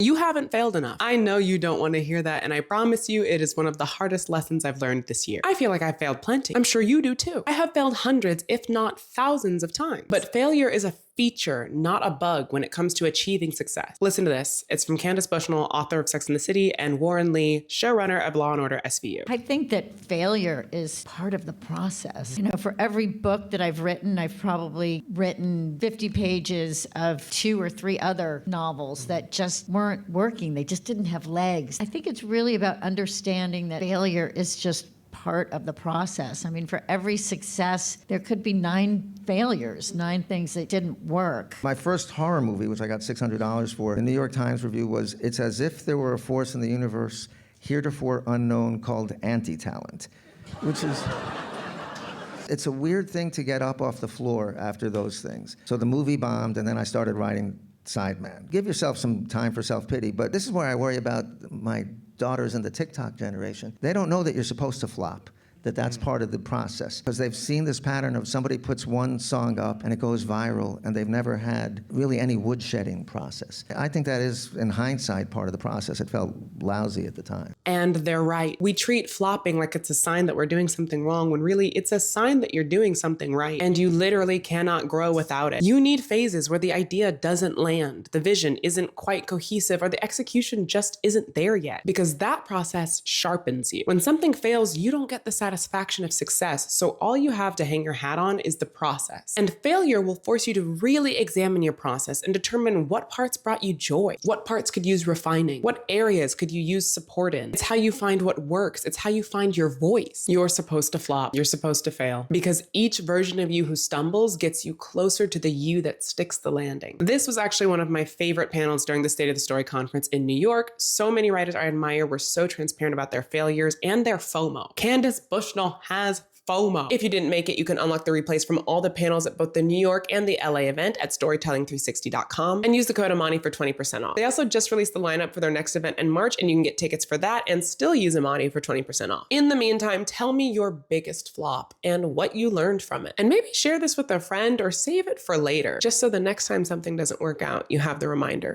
You haven't failed enough. I know you don't want to hear that, and I promise you it is one of the hardest lessons I've learned this year. I feel like I've failed plenty. I'm sure you do too. I have failed hundreds, if not thousands of times. But failure is a feature, not a bug when it comes to achieving success. Listen to this. It's from Candace Bushnell, author of Sex and the City, and Warren Lee, showrunner of Law & Order SVU. I think that failure is part of the process. You know, for every book that I've written, I've probably written 50 pages of 2 or 3 other novels that just weren't working. They just didn't have legs. I think it's really about understanding that failure is just part of the process. I mean, for every success, there could be 9 failures, 9 things that didn't work. My first horror movie, which I got $600 for, the New York Times review was, "It's as if there were a force in the universe heretofore unknown called anti-talent," which is... It's a weird thing to get up off the floor after those things. So the movie bombed, and then I started writing Sideman. Give yourself some time for self-pity, but this is where I worry about my daughters in the TikTok generation. They don't know that you're supposed to flop, that that's part of the process. Because they've seen this pattern of somebody puts one song up and it goes viral, and they've never had really any woodshedding process. I think that is, in hindsight, part of the process. It felt lousy at the time. And they're right. We treat flopping like it's a sign that we're doing something wrong, when really it's a sign that you're doing something right. And you literally cannot grow without it. You need phases where the idea doesn't land, the vision isn't quite cohesive, or the execution just isn't there yet, because that process sharpens you. When something fails, you don't get the satisfaction of success, so all you have to hang your hat on is the process. And failure will force you to really examine your process and determine what parts brought you joy, what parts could use refining, what areas could you use support in. It's how you find what works. It's how you find your voice. You're supposed to flop. You're supposed to fail, because each version of you who stumbles gets you closer to the you that sticks the landing. This was actually one of my favorite panels during the State of the Story conference in New York. So many writers I admire were so transparent about their failures and their FOMO. Candace Bushnell has FOMO. If you didn't make it, you can unlock the replays from all the panels at both the New York and the LA event at storytelling360.com and use the code Amani for 20% off. They also just released the lineup for their next event in March, and you can get tickets for that and still use Amani for 20% off. In the meantime, tell me your biggest flop and what you learned from it. And maybe share this with a friend or save it for later, just so the next time something doesn't work out, you have the reminder.